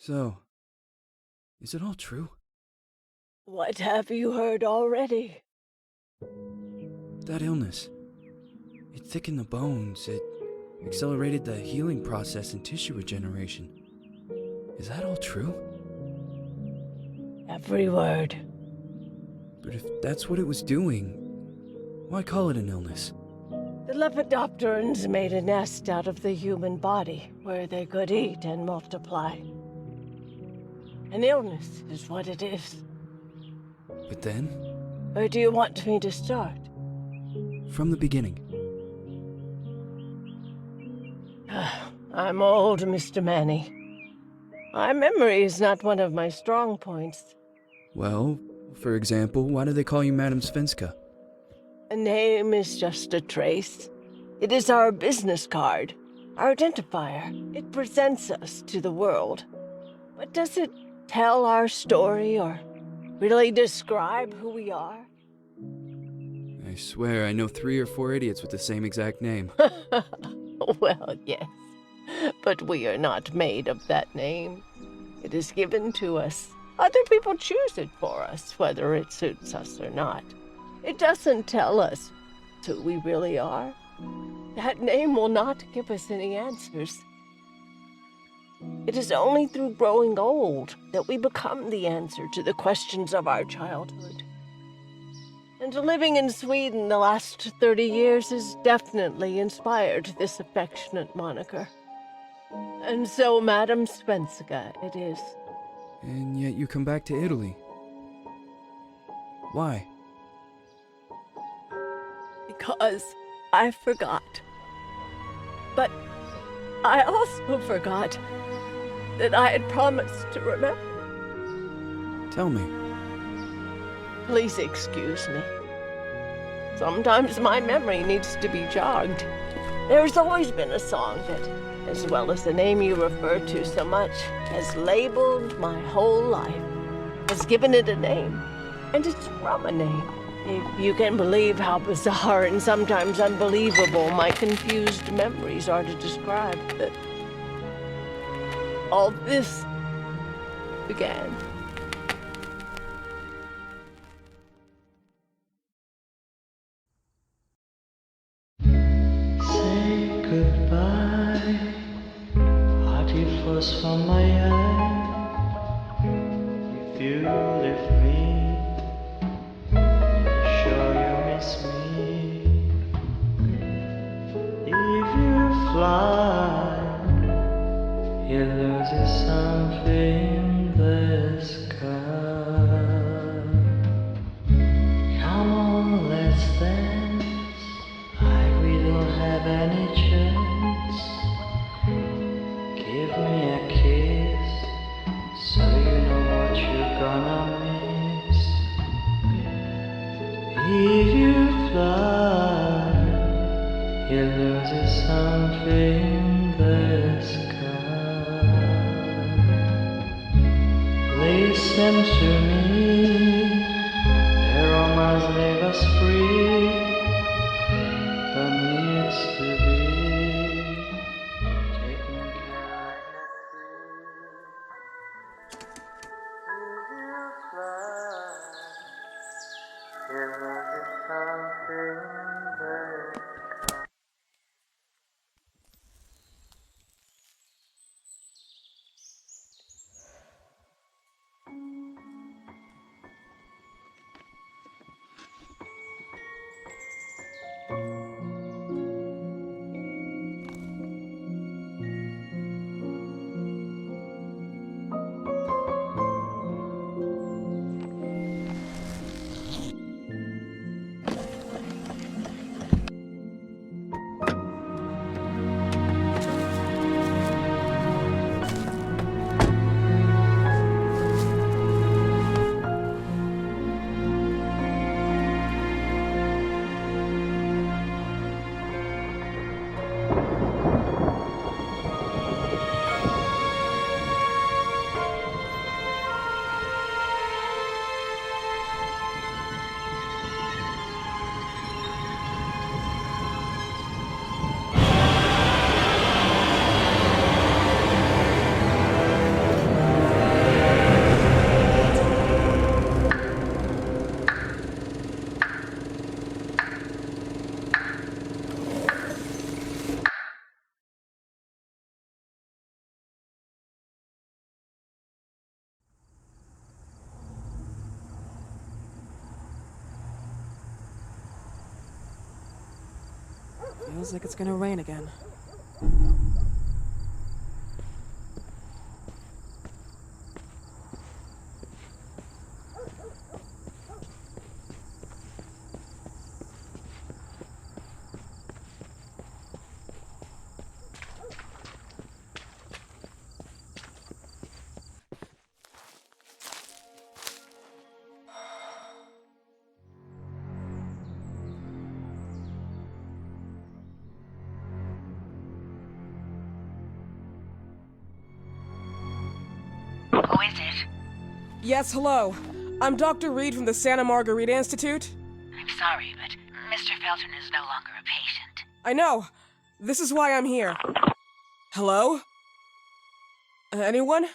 So, is it all true? What have you heard already? That illness. It thickened the bones. It accelerated the healing process and tissue regeneration. Is that all true? Every word. But if that's what it was doing, why call it an illness? The Lepidopterans made a nest out of the human body where they could eat and multiply. An illness is what it is. But then, Where do you want me to start? from the beginning. I'm old, Mr. Manny. My memory is not one of my strong points. Well, for example, why do they call you Madame Svenska? A name is just a trace. It is our business card, our identifier. It presents us to the world. But does it tell our story or really describe who we are? I swear I know 3 or 4 idiots with the same exact name. Well, yes. But we are not made of that name. It is given to us. Other people choose it for us, whether it suits us or not. It doesn't tell us who we really are. That name will not give us any answers. It is only through growing old that we become the answer to the questions of our childhood. And living in Sweden the last 30 years has definitely inspired this affectionate moniker. And so, Madame Svenska it is. And yet you come back to Italy. Why? Because I forgot. But I also forgot that I had promised to remember. Tell me. Please excuse me. Sometimes my memory needs to be jogged. There's always been a song that, as well as the name you refer to so much, has labeled my whole life, has given it a name, and it's from a name. If you can believe how bizarre and sometimes unbelievable my confused memories are to describe that all this began. Say goodbye, hearty frost from my eye. If you leave me, sure you miss me. If you fly, you lose something in the sky. Come on, let's dance. We don't have any chance. Give me a kiss, so you know what you're gonna miss. If you fly, you lose something in the sky. Listen to me, the romance leave us free. But needs to be taken care of. If you fly, there is something there. Feels like it's gonna rain again. Who is it? Yes, hello. I'm Dr. Reed from the Santa Margarita Institute. I'm sorry, but Mr. Felton is no longer a patient. I know. This is why I'm here. Hello? Anyone?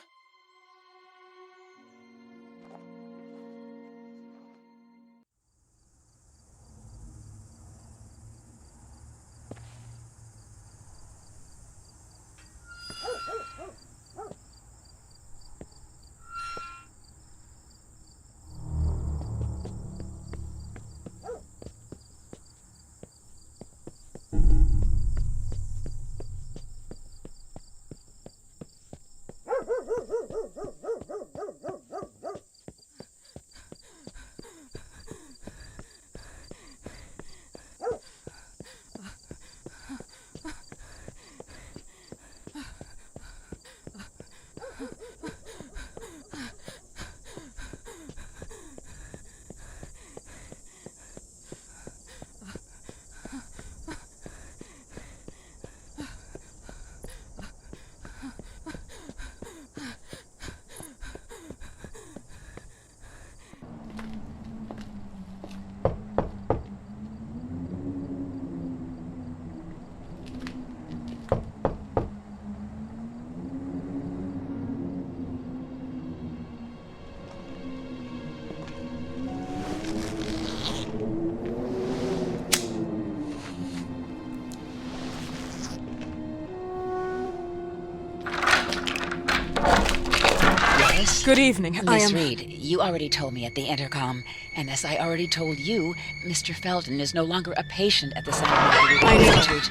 Good evening. Miss Reed, you already told me at the intercom, and as I already told you, Mr. Felton is no longer a patient at the Santa Margarita Institute.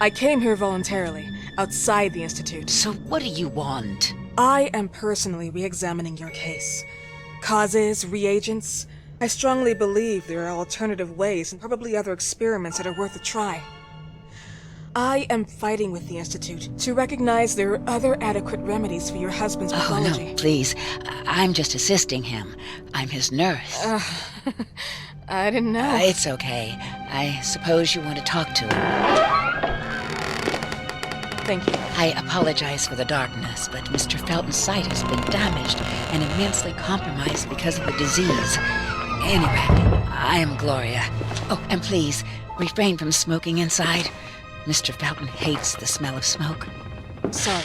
I came here voluntarily, outside the Institute. So what do you want? I am personally re-examining your case. Causes, reagents. I strongly believe there are alternative ways and probably other experiments that are worth a try. I am fighting with the Institute to recognize there are other adequate remedies for your husband's pathology. Oh, no, please. I'm just assisting him. I'm his nurse. I didn't know. It's okay. I suppose you want to talk to him. Thank you. I apologize for the darkness, but Mr. Felton's sight has been damaged and immensely compromised because of the disease. Anyway, I am Gloria. Oh, and please, refrain from smoking inside. Mr. Felton hates the smell of smoke. Sorry.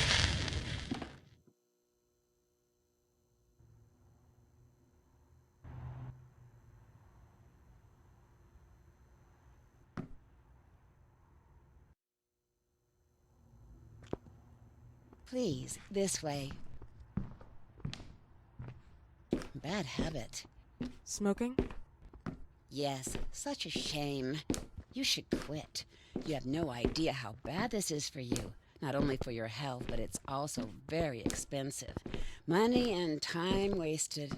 Please, this way. Bad habit. Smoking? Yes, such a shame. You should quit. You have no idea how bad this is for you. Not only for your health, but it's also very expensive. Money and time wasted.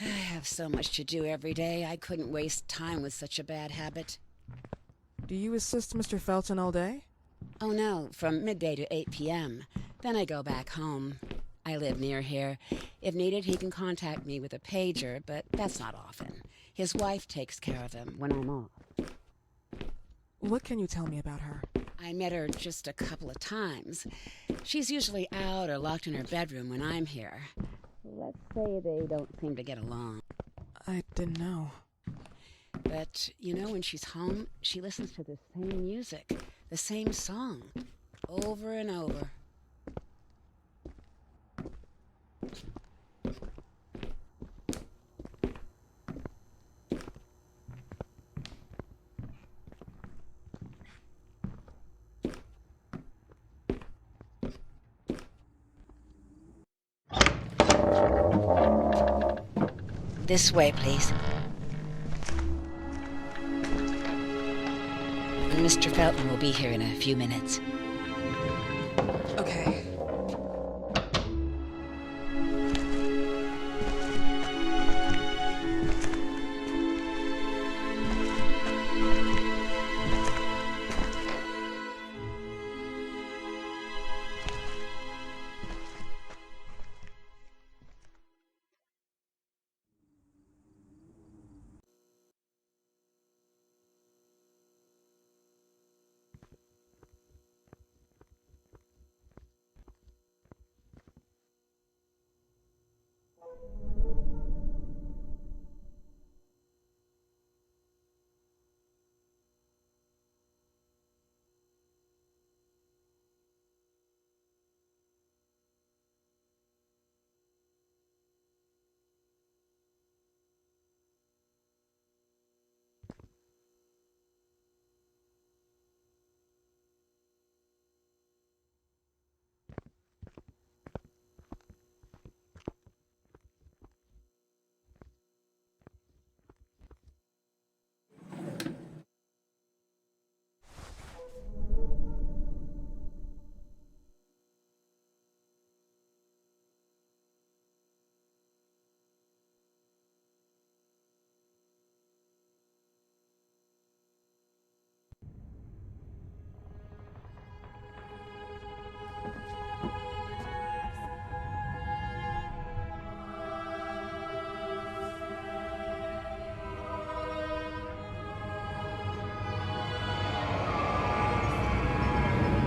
I have so much to do every day. I couldn't waste time with such a bad habit. Do you assist Mr. Felton all day? Oh no, from midday to 8 p.m. Then I go back home. I live near here. If needed, he can contact me with a pager, but that's not often. His wife takes care of him when I'm off. What can you tell me about her? I met her just a couple of times. She's usually out or locked in her bedroom when I'm here. Let's say they don't seem to get along. I didn't know. But, you know, when she's home, she listens to the same music, the same song, over and over. This way, please. Mr. Felton will be here in a few minutes. Okay.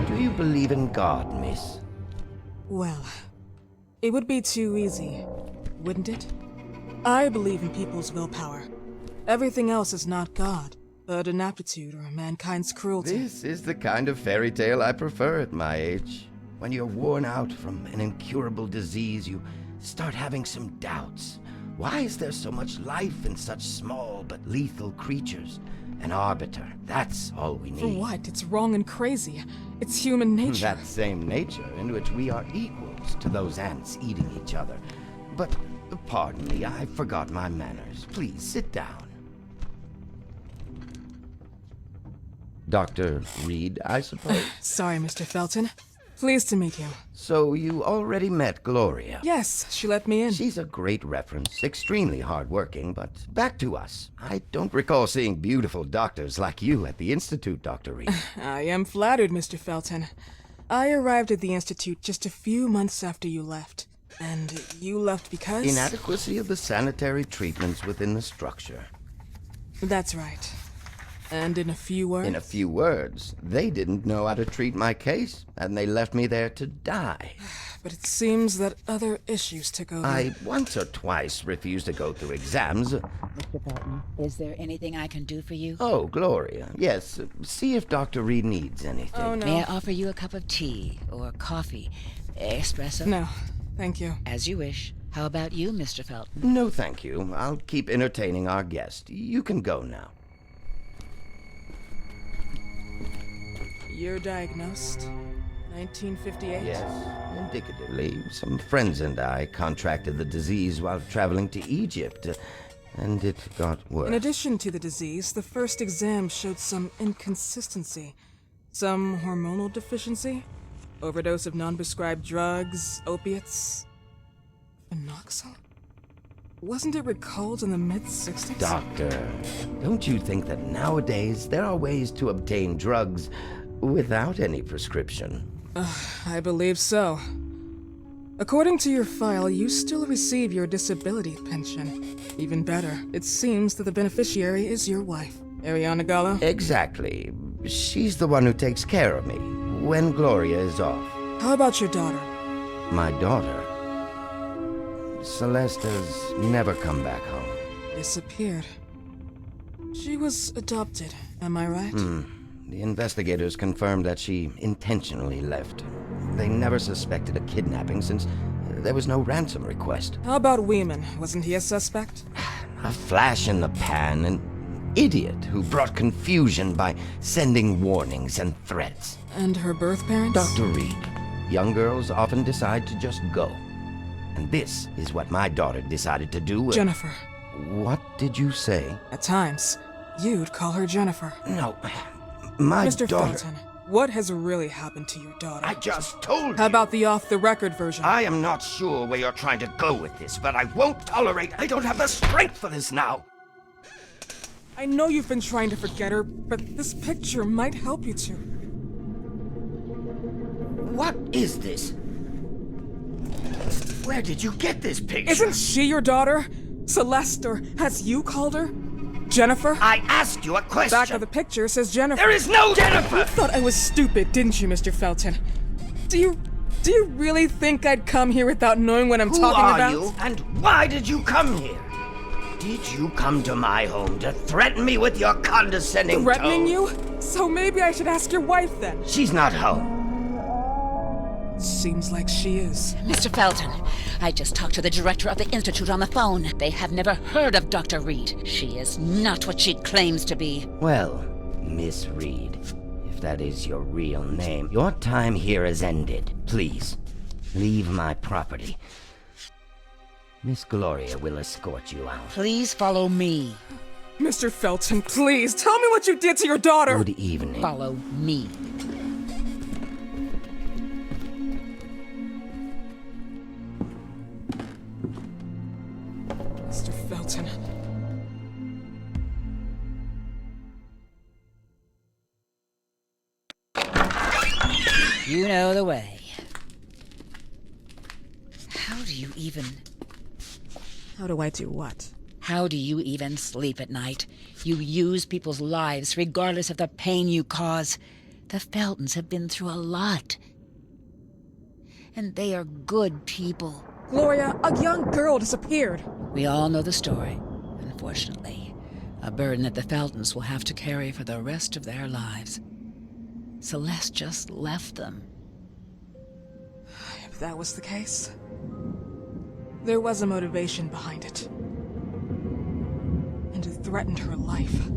Do you believe in God, miss? Well, it would be too easy, wouldn't it? I believe in people's willpower. Everything else is not God, but an aptitude or mankind's cruelty. This is the kind of fairy tale I prefer at my age. When you're worn out from an incurable disease, you start having some doubts. Why is there so much life in such small but lethal creatures? An arbiter, that's all we need. For what? It's wrong and crazy. It's human nature. That same nature in which we are equals to those ants eating each other. But, pardon me, I forgot my manners. Please, sit down. Dr. Reed, I suppose? Sorry, Mr. Felton. Pleased to meet you. So you already met Gloria? Yes, she let me in. She's a great reference, extremely hardworking, but back to us. I don't recall seeing beautiful doctors like you at the Institute, Dr. Reed. I am flattered, Mr. Felton. I arrived at the Institute just a few months after you left. And you left because? Inadequacy of the sanitary treatments within the structure. That's right. And in a few words? In a few words, they didn't know how to treat my case, and they left me there to die. But it seems that other issues took over. I once or twice refused to go through exams. Mr. Felton, is there anything I can do for you? Oh, Gloria, yes. See if Dr. Reed needs anything. Oh, no. May I offer you a cup of tea or coffee? Espresso? No, thank you. As you wish. How about you, Mr. Felton? No, thank you. I'll keep entertaining our guest. You can go now. You're diagnosed. 1958? Yes, indicatively. Some friends and I contracted the disease while traveling to Egypt, and it got worse. In addition to the disease, the first exam showed some inconsistency. Some hormonal deficiency? Overdose of non-prescribed drugs, opiates? Phenoxyl? Wasn't it recalled in the mid-60s? Doctor, don't you think that nowadays there are ways to obtain drugs without any prescription? I believe so. According to your file, you still receive your disability pension. Even better, it seems that the beneficiary is your wife, Ariana Gallo. Exactly. She's the one who takes care of me when Gloria is off. How about your daughter? My daughter, Celeste, has never come back home. Disappeared. She was adopted, am I right? The investigators confirmed that she intentionally left. They never suspected a kidnapping since there was no ransom request. How about Weeman? Wasn't he a suspect? A flash in the pan, an idiot who brought confusion by sending warnings and threats. And her birth parents? Dr. Reed, young girls often decide to just go. And this is what my daughter decided to do. Jennifer. What did you say? At times, you'd call her Jennifer. No, My Mr. daughter. Felton, what has really happened to your daughter? I just told How you. about the off-the-record version? I am not sure where you're trying to go with this, but I won't tolerate. I don't have the strength for this now. I know you've been trying to forget her, but this picture might help you to. What is this? Where did you get this picture? Isn't she your daughter? Celeste, or as you called her? Jennifer? I asked you a question. Back of the picture says Jennifer. There is no Jennifer! You thought I was stupid, didn't you, Mr. Felton? Do you really think I'd come here without knowing what I'm talking about? Who are you, and why did you come here? Did you come to my home to threaten me with your condescending Threatening tone? you? So maybe I should ask your wife then. She's not home. Seems like she is. Mr. Felton, I just talked to the director of the Institute on the phone. They have never heard of Dr. Reed. She is not what she claims to be. Well, Miss Reed, if that is your real name, your time here is ended. Please, leave my property. Miss Gloria will escort you out. Please follow me. Mr. Felton, please, tell me what you did to your daughter! Good evening. Follow me. Mr. Felton. You know the way. How do you even... How do I do what? How do you even sleep at night? You use people's lives regardless of the pain you cause. The Feltons have been through a lot. And they are good people. Gloria, a young girl disappeared. We all know the story, unfortunately. A burden that the Feltons will have to carry for the rest of their lives. Celeste just left them. If that was the case, there was a motivation behind it. And it threatened her life.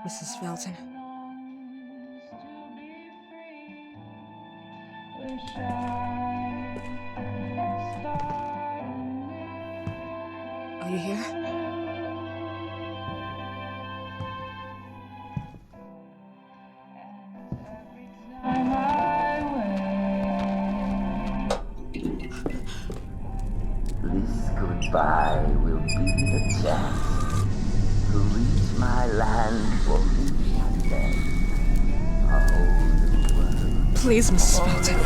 Mrs. Felton. Are you here? This goodbye will be the chance to reach my land for each day. A whole world. Please, Mrs. Felton.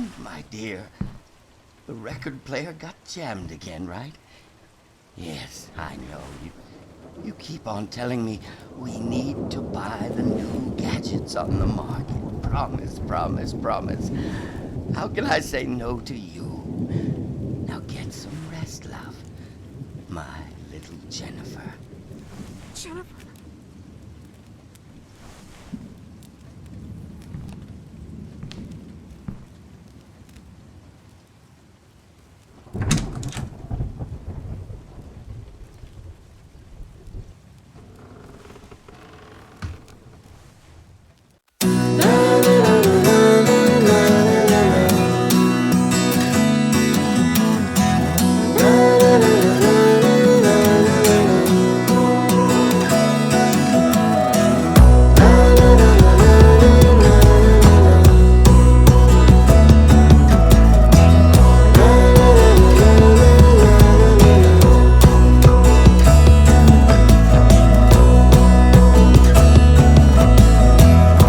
again, my dear. The record player got jammed again, right? Yes, I know. You keep on telling me we need to buy the new gadgets on the market. Promise, promise, promise. How can I say no to you? Now get some rest, love. My little Jennifer. Jennifer.